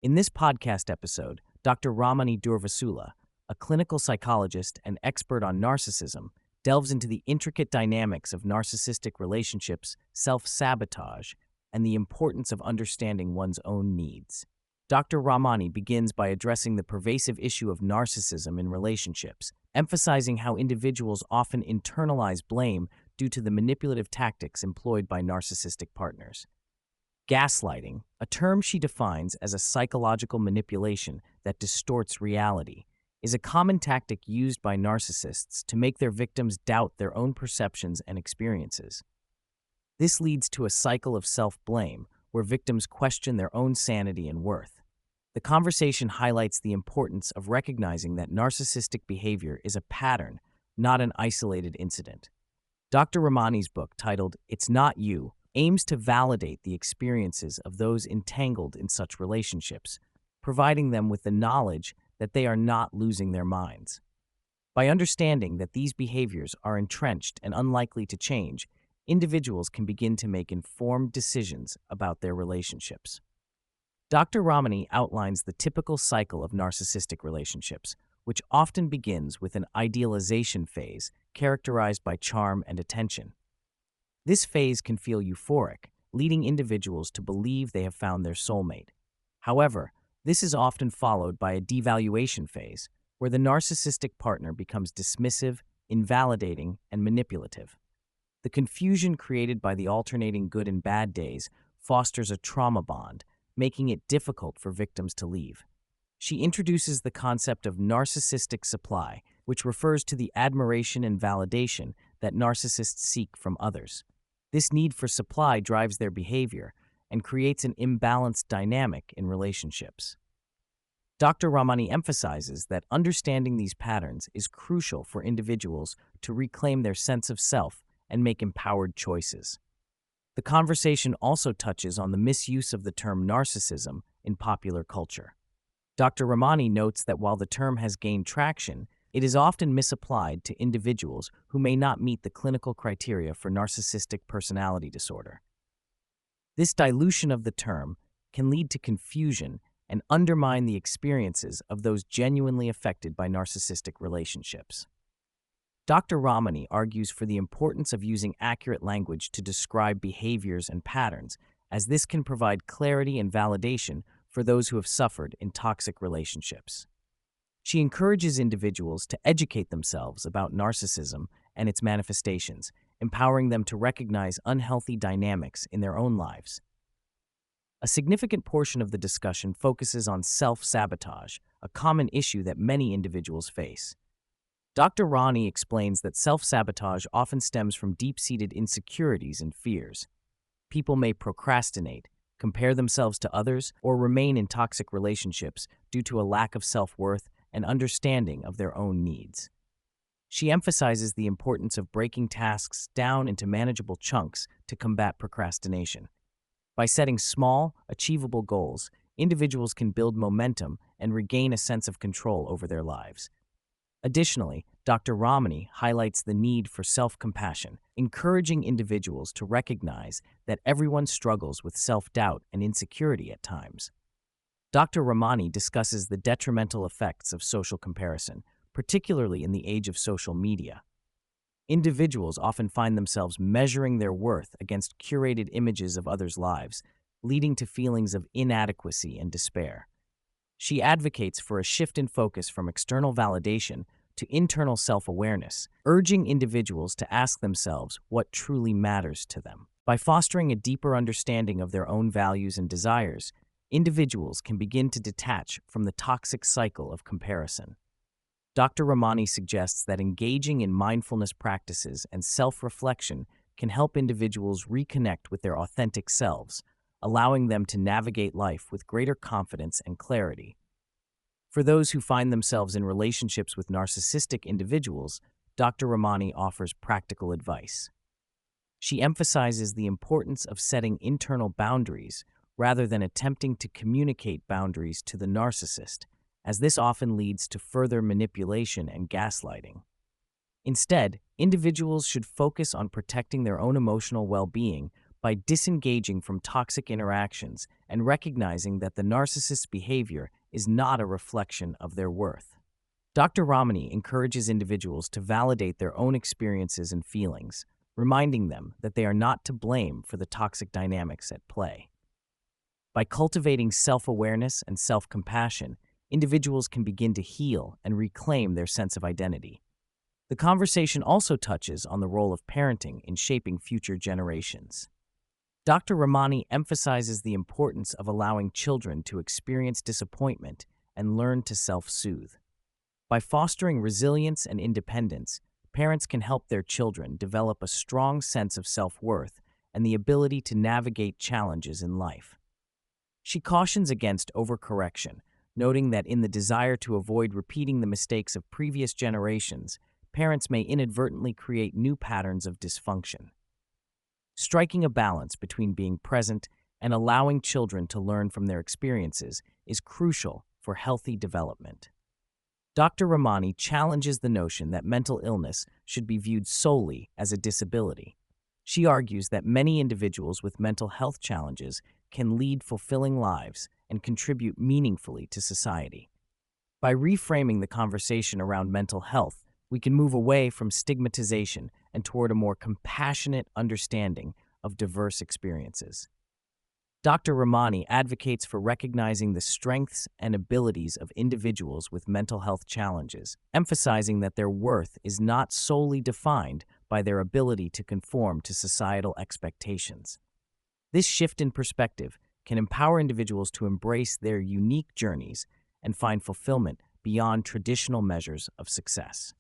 In this podcast episode, Dr. Ramani Durvasula, a clinical psychologist and expert on narcissism, delves into the intricate dynamics of narcissistic relationships, self-sabotage, and the importance of understanding one's own needs. Dr. Ramani begins by addressing the pervasive issue of narcissism in relationships, emphasizing how individuals often internalize blame due to the manipulative tactics employed by narcissistic partners. Gaslighting, a term she defines as a psychological manipulation that distorts reality, is a common tactic used by narcissists to make their victims doubt their own perceptions and experiences. This leads to a cycle of self-blame, where victims question their own sanity and worth. The conversation highlights the importance of recognizing that narcissistic behavior is a pattern, not an isolated incident. Dr. Ramani's book, titled "It's Not You," aims to validate the experiences of those entangled in such relationships, providing them with the knowledge that they are not losing their minds. By understanding that these behaviors are entrenched and unlikely to change, individuals can begin to make informed decisions about their relationships. Dr. Ramani outlines the typical cycle of narcissistic relationships, which often begins with an idealization phase characterized by charm and attention. This phase can feel euphoric, leading individuals to believe they have found their soulmate. However, this is often followed by a devaluation phase, where the narcissistic partner becomes dismissive, invalidating, and manipulative. The confusion created by the alternating good and bad days fosters a trauma bond, making it difficult for victims to leave. She introduces the concept of narcissistic supply, which refers to the admiration and validation that narcissists seek from others. This need for supply drives their behavior and creates an imbalanced dynamic in relationships. Dr. Ramani emphasizes that understanding these patterns is crucial for individuals to reclaim their sense of self and make empowered choices. The conversation also touches on the misuse of the term narcissism in popular culture. Dr. Ramani notes that while the term has gained traction, it is often misapplied to individuals who may not meet the clinical criteria for narcissistic personality disorder. This dilution of the term can lead to confusion and undermine the experiences of those genuinely affected by narcissistic relationships. Dr. Ramani argues for the importance of using accurate language to describe behaviors and patterns, as this can provide clarity and validation for those who have suffered in toxic relationships. She encourages individuals to educate themselves about narcissism and its manifestations, empowering them to recognize unhealthy dynamics in their own lives. A significant portion of the discussion focuses on self-sabotage, a common issue that many individuals face. Dr. Rani explains that self-sabotage often stems from deep-seated insecurities and fears. People may procrastinate, compare themselves to others, or remain in toxic relationships due to a lack of self-worth and understanding of their own needs. She emphasizes the importance of breaking tasks down into manageable chunks to combat procrastination. By setting small, achievable goals, individuals can build momentum and regain a sense of control over their lives. Additionally, Dr. Ramani highlights the need for self-compassion, encouraging individuals to recognize that everyone struggles with self-doubt and insecurity at times. Dr. Ramani discusses the detrimental effects of social comparison, particularly in the age of social media. Individuals often find themselves measuring their worth against curated images of others' lives, leading to feelings of inadequacy and despair. She advocates for a shift in focus from external validation to internal self-awareness, urging individuals to ask themselves what truly matters to them. By fostering a deeper understanding of their own values and desires, individuals can begin to detach from the toxic cycle of comparison. Dr. Ramani suggests that engaging in mindfulness practices and self-reflection can help individuals reconnect with their authentic selves, allowing them to navigate life with greater confidence and clarity. For those who find themselves in relationships with narcissistic individuals, Dr. Ramani offers practical advice. She emphasizes the importance of setting internal boundaries rather than attempting to communicate boundaries to the narcissist, as this often leads to further manipulation and gaslighting. Instead, individuals should focus on protecting their own emotional well-being by disengaging from toxic interactions and recognizing that the narcissist's behavior is not a reflection of their worth. Dr. Ramani encourages individuals to validate their own experiences and feelings, reminding them that they are not to blame for the toxic dynamics at play. By cultivating self-awareness and self-compassion, individuals can begin to heal and reclaim their sense of identity. The conversation also touches on the role of parenting in shaping future generations. Dr. Ramani emphasizes the importance of allowing children to experience disappointment and learn to self-soothe. By fostering resilience and independence, parents can help their children develop a strong sense of self-worth and the ability to navigate challenges in life. She cautions against overcorrection, noting that in the desire to avoid repeating the mistakes of previous generations, parents may inadvertently create new patterns of dysfunction. Striking a balance between being present and allowing children to learn from their experiences is crucial for healthy development. Dr. Ramani challenges the notion that mental illness should be viewed solely as a disability. She argues that many individuals with mental health challenges can lead fulfilling lives and contribute meaningfully to society. By reframing the conversation around mental health, we can move away from stigmatization and toward a more compassionate understanding of diverse experiences. Dr. Ramani advocates for recognizing the strengths and abilities of individuals with mental health challenges, emphasizing that their worth is not solely defined by their ability to conform to societal expectations. This shift in perspective can empower individuals to embrace their unique journeys and find fulfillment beyond traditional measures of success.